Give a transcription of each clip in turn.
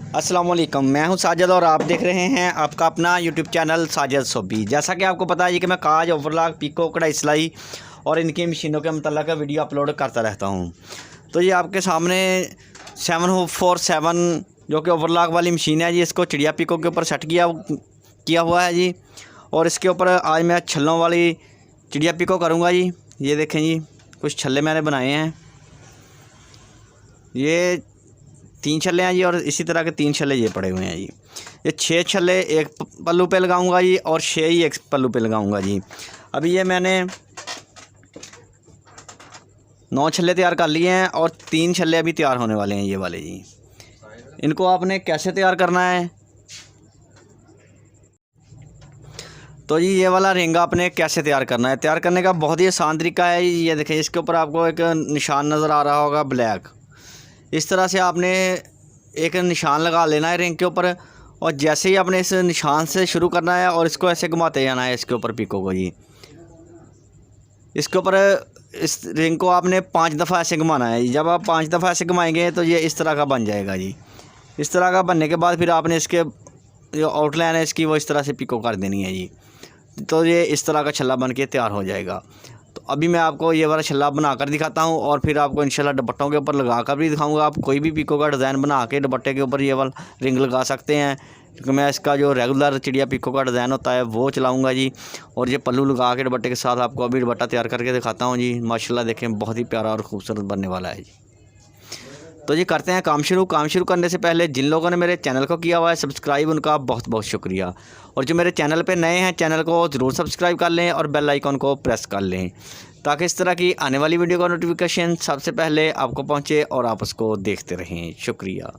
अस्सलाम वालेकुम, मैं हूं साजिद और आप देख रहे हैं आपका अपना यूट्यूब चैनल साजिद सोबी। जैसा कि आपको पता है जी कि मैं काज, ओवरलॉक, पीको, कढ़ाई सिलाई और इनकी मशीनों के मतलब वीडियो अपलोड करता रहता हूं। तो ये आपके सामने 747 जो कि ओवरलॉक वाली मशीन है जी, इसको चिड़िया पीको के ऊपर सेट किया हुआ है जी। और इसके ऊपर आज मैं छल्लों वाली चिड़िया पीको करूँगा जी। ये देखें जी, कुछ छल्ले मैंने बनाए हैं। ये 3 छल्ले हैं जी और इसी तरह के 3 छल्ले ये पड़े हुए हैं जी। ये 6 छल्ले एक पल्लू पे लगाऊंगा जी और 6 ही एक पल्लू पे लगाऊंगा जी। अभी ये मैंने 9 छल्ले तैयार कर लिए हैं और 3 छल्ले अभी तैयार होने वाले हैं ये वाले जी। इनको आपने कैसे तैयार करना है, तो जी ये वाला रिंग आपने कैसे तैयार करना है। तैयार करने का बहुत ही आसान तरीका है। ये देखें, इसके ऊपर आपको एक निशान नज़र आ रहा होगा ब्लैक। इस तरह से आपने एक निशान लगा लेना है रिंग के ऊपर और जैसे ही आपने इस निशान से शुरू करना है और इसको ऐसे घुमाते जाना है इसके ऊपर पीको को जी। इसके ऊपर इस रिंग को आपने 5 दफ़ा ऐसे घुमाना है। जब आप 5 दफ़ा ऐसे घुमाएंगे तो ये इस तरह का बन जाएगा जी। इस तरह का बनने के बाद फिर आपने इसके जो आउटलाइन है इसकी वो इस तरह से पीको कर देनी है जी। तो ये इस तरह का छल्ला बन के तैयार हो जाएगा। तो अभी मैं आपको ये वाला छल्ला बना कर दिखाता हूँ और फिर आपको इंशाल्लाह दुपट्टों के ऊपर लगा कर भी दिखाऊंगा। आप कोई भी पीको का डिज़ाइन बना के दुपट्टे के ऊपर ये वाला रिंग लगा सकते हैं, क्योंकि मैं इसका जो रेगुलर चिड़िया पीको का डिज़ाइन होता है वो चलाऊँगा जी। और ये पल्लू लगा के दुपट्टे के साथ आपको अभी दुपट्टा तैयार करके दिखाता हूँ जी। माशाल्लाह देखें, बहुत ही प्यारा और ख़ूबसूरत बनने वाला है जी। तो जी करते हैं काम शुरू करने से पहले जिन लोगों ने मेरे चैनल को किया हुआ है सब्सक्राइब, उनका बहुत बहुत शुक्रिया। और जो मेरे चैनल पे नए हैं, चैनल को ज़रूर सब्सक्राइब कर लें और बेल आइकन को प्रेस कर लें, ताकि इस तरह की आने वाली वीडियो का नोटिफिकेशन सबसे पहले आपको पहुंचे और आप उसको देखते रहें। शुक्रिया।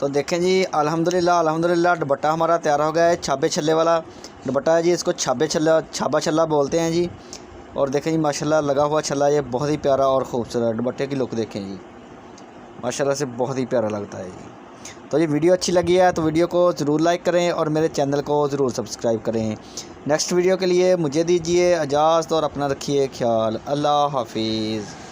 तो देखें जी, अल्हम्दुलिल्लाह अल्हम्दुलिल्लाह दुपट्टा हमारा तैयार हो गया है। छाबे छल्ले वाला दुपट्टा है जी, इसको छाबा छल्ला बोलते हैं जी। और देखें जी माशाल्लाह लगा हुआ छल्ला, ये बहुत ही प्यारा और ख़ूबसूरत दुपट्टे की लुक देखें जी, माशाल्लाह से बहुत ही प्यारा लगता है जी। तो ये वीडियो अच्छी लगी है तो वीडियो को ज़रूर लाइक करें और मेरे चैनल को ज़रूर सब्सक्राइब करें। नेक्स्ट वीडियो के लिए मुझे दीजिए इजाज़त और अपना रखिए ख्याल। अल्लाह हाफिज़।